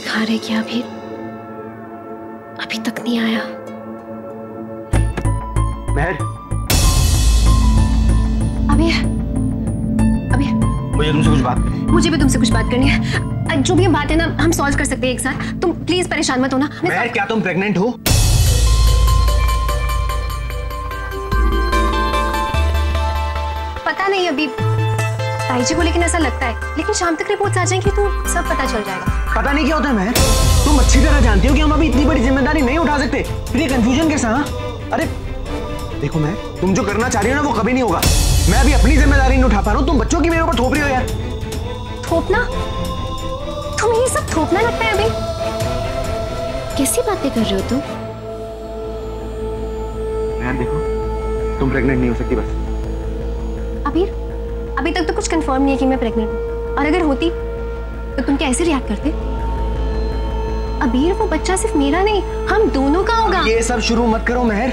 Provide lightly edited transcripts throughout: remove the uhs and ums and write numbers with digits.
बुखार है क्या? अभी तक नहीं आया। महर, अबीर, मुझे तुमसे कुछ बात करनी है। मुझे भी तुमसे कुछ बात करनी है। जो भी बात है ना, हम सॉल्व कर सकते हैं एक साथ। तुम प्लीज परेशान मत होना। महर, क्या तुम प्रेग्नेंट हो? पता नहीं अभी ताई जी को, लेकिन ऐसा लगता है। लेकिन शाम तक रिपोर्ट्स आ जाएंगी तो सब पता चल जाएगा। पता नहीं क्या होता है महर, तुम अच्छी तरह जानती हो कि हम अभी इतनी बड़ी जिम्मेदारी नहीं उठा सकते। फिर ये कंफ्यूजन कैसा? अरे देखो महर, तुम जो करना चाह रही हो ना वो कभी नहीं होगा। मैं अभी अपनी जिम्मेदारी नहीं उठा पा रहा हूँ, तुम बच्चों की मेरे ऊपर थोप रही हो यार। थोपना? तुम्हें ये सब थोपना लगता है अभी? कैसी बातें कर रहे हो तुम? महर देखो, तुम प्रेग्नेंट नहीं हो सकती बस। अभी तक तो कुछ कंफर्म नहीं है कि मैं प्रेग्नेंट हूँ। और अगर होती तो तुम क्या ऐसे रिएक्ट करते? अबीर, वो बच्चा सिर्फ मेरा नहीं, हम दोनों का होगा। ये सब शुरू मत करो महर।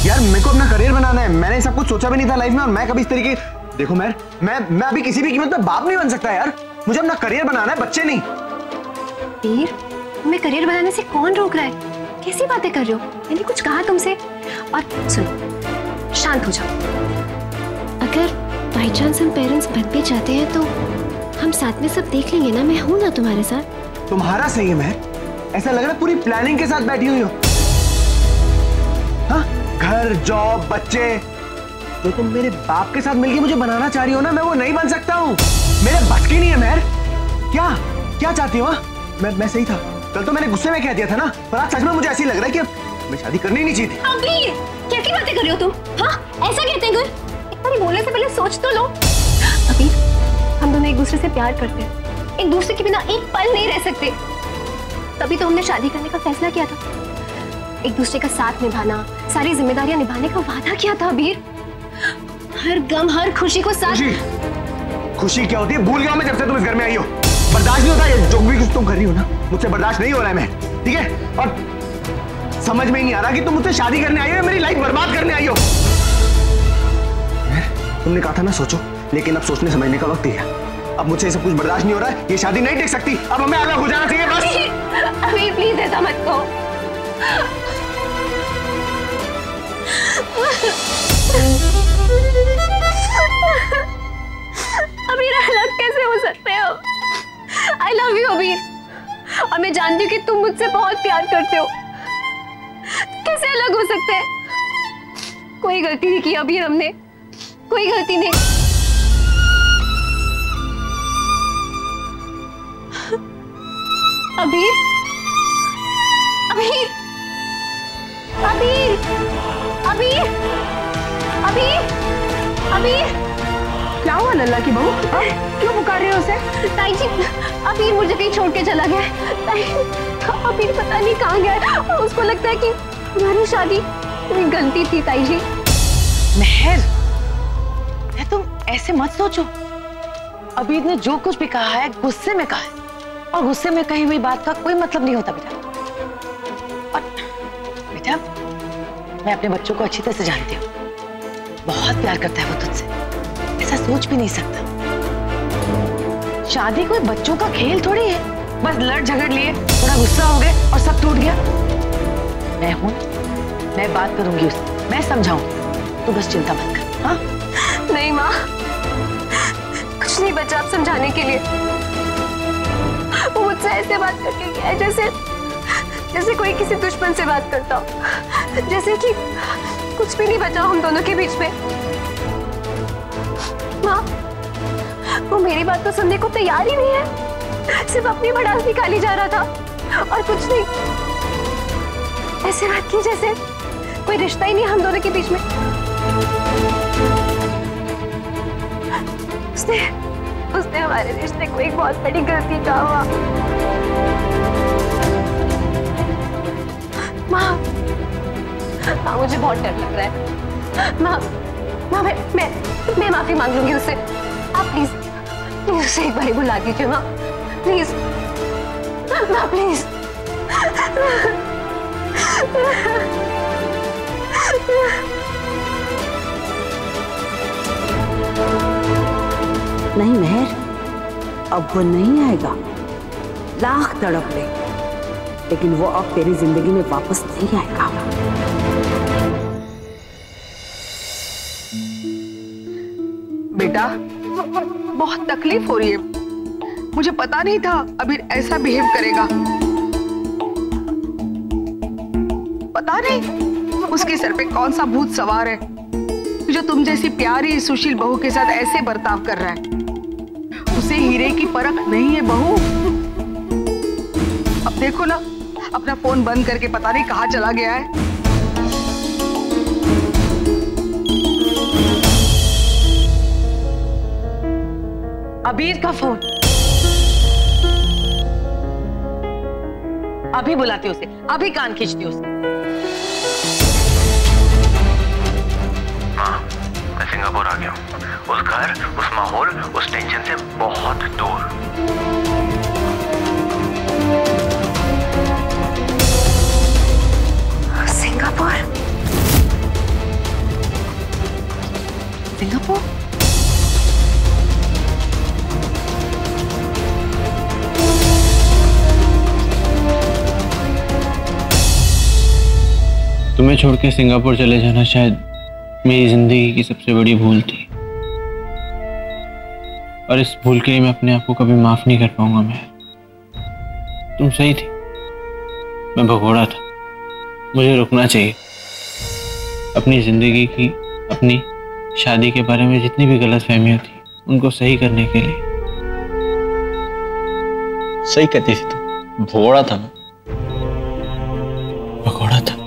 यार मेरे को अपना करियर बनाना है। मैंने सब कुछ सोचा भी नहीं था लाइफ में, और मैं कभी इस तरीके, देखो महर, मैं अभी किसी भी कीमत पे बाप नहीं बन सकता यार। मुझे अपना करियर बनाना है, बच्चे नहीं। अबीर, तुम्हें करियर बनाने से कौन रोक रहा है? कैसी बातें कर रहे हो? मैंने कुछ कहा तुमसे? और सुनो, शांत हो जाओ। अगर बाई चांस हम पेरेंट्स बन भी जाते हैं तो हम साथ में सब देख लेंगे ना। मैं हूं ना तुम्हारे साथ। तुम्हारा सही है महर, ऐसा लग रहा है पूरी प्लानिंग के साथ बैठी हुई हो। हाँ, घर, जॉब, बच्चे, जो तुम मेरे बाप के साथ मिलके मुझे बनाना चाह रही हो ना, मैं वो नहीं बन सकता हूँ। मेरे बस की नहीं है महर। क्या क्या चाहती हो? मैं सही था, कल तो मैंने गुस्से में कह दिया था ना, पर आज सच में मुझे ऐसी लग रहा है कि मैं शादी करनी नहीं चाहिए। अबीर, कैसी बातें कर रहे हो तुम? हाँ, ऐसा कहते हैं? अरे बोलने से पहले सोच तो लो। अबीर, हम दोनों एक दूसरे से प्यार करते हैं, एक दूसरे के बिना एक पल नहीं रह सकते। तभी तो हमने शादी करने का फैसला किया था। एक दूसरे का साथ निभाना, सारी जिम्मेदारियां निभाने का वादा किया था। अबीर, हर गम, हर खुशी को साथ। खुशी क्या होती है भूल गया मैं जब से तुम इस घर में आई हो। बर्दाश्त नहीं होता ये जो भी कुछ तुम कर रही हो ना, मुझसे बर्दाश्त नहीं हो रहा है मैं, ठीक है? और समझ में नहीं आ रहा कि तुम मुझसे शादी करने आई हो या मेरी लाइफ बर्बाद करने आई हो। तुमने कहा था ना सोचो, लेकिन अब सोचने समझने का वक्त ही है। अब मुझे सब कुछ बर्दाश्त नहीं हो रहा है, ये शादी नहीं टिक सकती। अब हमें अलग हो जाना चाहिए बस। अबीर प्लीज ऐसा मत कहो। अबीर, अलग कैसे हो सकते हैं हम? आई लव यू अबीर, और मैं जानती हूँ कि तुम मुझसे बहुत प्यार करते हो। कैसे अलग हो सकते हैं? कोई गलती नहीं की अबीर हमने, कोई गलती नहीं। अबीर, अबीर, अबीर, अबीर, अबीर, अबीर। क्या हुआ लल्ला की बहू? क्यों पुकार रहे हो उसे? ताई जी, अबीर मुझे कहीं छोड़ के चला गया। अबीर पता नहीं कहाँ गया। उसको लगता है कि हमारी शादी कोई गलती थी। ताई जी, महर, तुम ऐसे मत सोचो। अबीर ने जो कुछ भी कहा है गुस्से में कहा है, और गुस्से में कही हुई बात का कोई मतलब नहीं होता बेटा। और बेटा, मैं अपने बच्चों को अच्छी तरह से जानती हूँ, बहुत प्यार करता है वो तुझसे, ऐसा सोच भी नहीं सकता। शादी कोई बच्चों का खेल थोड़ी है, बस लड़ झगड़ लिए, थोड़ा गुस्सा हो गए और सब टूट गया। मैं हूं, मैं बात करूंगी उससे, मैं समझाऊंगी, तू बस चिंता मत कर। हाँ? नहीं माँ, कुछ नहीं बचा आप समझाने के लिए। वो मुझसे ऐसे बात करके गया है जैसे कोई किसी दुश्मन से बात करता हो, जैसे कि कुछ भी नहीं बचा हम दोनों के बीच में। माँ, वो मेरी बात तो सुनने को तैयार ही नहीं है, सिर्फ अपनी भड़ास निकाली जा रहा था और कुछ नहीं। ऐसे बात की जैसे कोई रिश्ता ही नहीं हम दोनों के बीच में। उसने हमारे रिश्ते को एक बहुत बड़ी गलती कहा हुआ। माँ, मुझे बहुत डर लग रहा है। माँ, मैं माफी मांग लूंगी उससे। आप प्लीज उसे एक बार बुला दीजिए माँ, प्लीज। माँ प्लीज। नहीं महर, अब वो नहीं आएगा, लाख तड़प ले लेकिन वो अब तेरी जिंदगी में वापस नहीं आएगा। बेटा, बहुत तकलीफ हो रही है। मुझे पता नहीं था अभी ऐसा बिहेव करेगा। पता नहीं उसके सर पे कौन सा भूत सवार है जो तुम जैसी प्यारी सुशील बहू के साथ ऐसे बर्ताव कर रहा है। उसे हीरे की परख नहीं है बहू। अब देखो ना, अपना फोन बंद करके पता नहीं कहाँ चला गया है। अबीर का फोन। अभी बुलाती उसे, अभी कान खींचती उसे। हाँ, मैं सिंगापुर आ गया हूँ। उस घर, उस माहौल, उस टेंशन से बहुत दूर। सिंगापुर? सिंगापुर? तुम्हें छोड़ के सिंगापुर चले जाना शायद मेरी जिंदगी की सबसे बड़ी भूल थी, और इस भूल के लिए मैं अपने आप को कभी माफ नहीं कर पाऊंगा। मैं, तुम सही थी, मैं भगोड़ा था। मुझे रुकना चाहिए। अपनी जिंदगी की, अपनी शादी के बारे में जितनी भी गलतफहमियां थी उनको सही करने के लिए। सही कहती थी तुम, भगोड़ा था मैं, भगोड़ा था।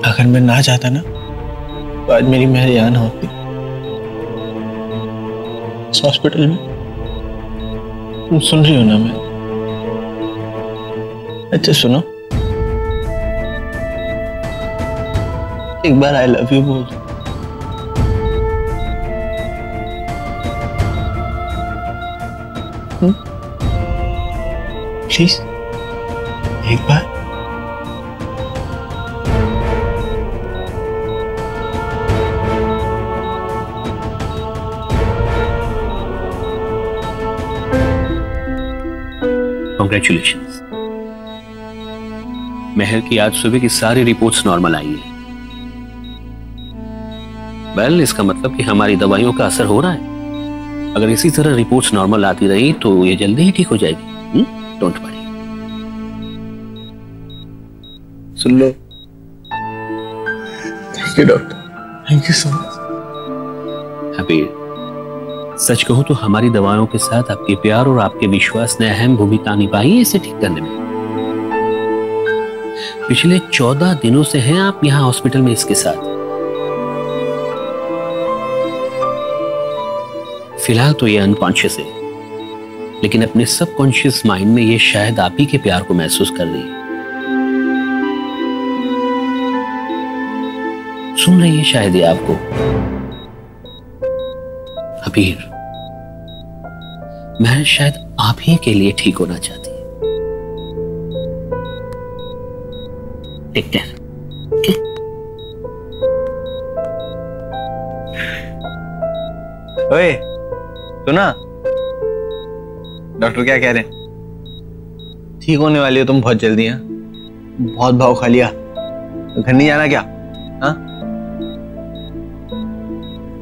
अगर मैं ना चाहता ना तो आज मेरी महर यहाँ ना होती, इस हॉस्पिटल में। तुम सुन रही हो ना? मैं अच्छा सुनो, एक बार आई लव यू बोल। प्लीज एक बार। Congratulations. महर की आज सुबह की सारी रिपोर्ट्स नॉर्मल आई हैं। वेल, इसका मतलब कि हमारी दवाइयों का असर हो रहा है। अगर इसी तरह रिपोर्ट्स नॉर्मल आती रही तो ये जल्दी ही ठीक हो जाएगी। Don't worry. सुन लो। Thank you doctor, thank you so much. Habir, सच कहूं तो हमारी दवाओं के साथ आपके प्यार और आपके विश्वास ने अहम भूमिका निभाई है इसे ठीक करने में। पिछले 14 दिनों से हैं आप यहां हॉस्पिटल में इसके साथ। फिलहाल तो ये अनकॉन्शियस है, लेकिन अपने सबकॉन्शियस माइंड में ये शायद आप ही के प्यार को महसूस कर रही है। सुन रही है शायद ये आपको। हबीर, मैं शायद आप ही के लिए ठीक होना चाहती है। Take care. ओए, सुना? डॉक्टर क्या कह रहे हैं? ठीक होने वाली हो तुम बहुत जल्दी। हैं, बहुत भाव खा लिया, तो घर नहीं जाना क्या? हाँ?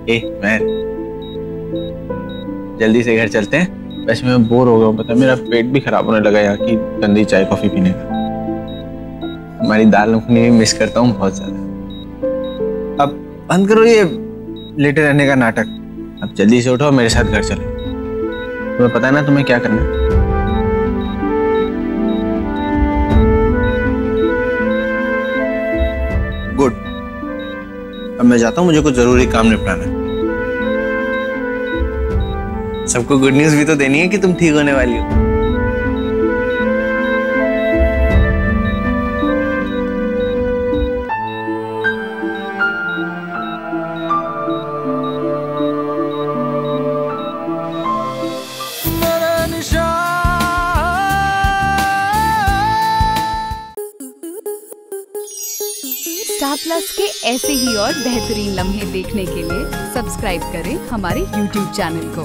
महर, जल्दी से घर चलते हैं। वैसे मैं बोर हो गया हूँ, पता है, मेरा पेट भी खराब होने लगा यहाँ की गंदी चाय कॉफी पीने का। हमारी दाल मखनी भी मिस करता हूँ बहुत ज्यादा। अब बंद करो ये लेटे रहने का नाटक। अब जल्दी से उठो, मेरे साथ घर चलो। तुम्हें पता है ना तुम्हें क्या करना है। गुड, अब मैं जाता हूँ, मुझे कुछ जरूरी काम निपटाना है। सबको गुड न्यूज भी तो देनी है कि तुम ठीक होने वाली हो। स्टार प्लस के ऐसे ही और बेहतरीन लम्हे देखने के लिए सब्सक्राइब करें हमारे YouTube चैनल को।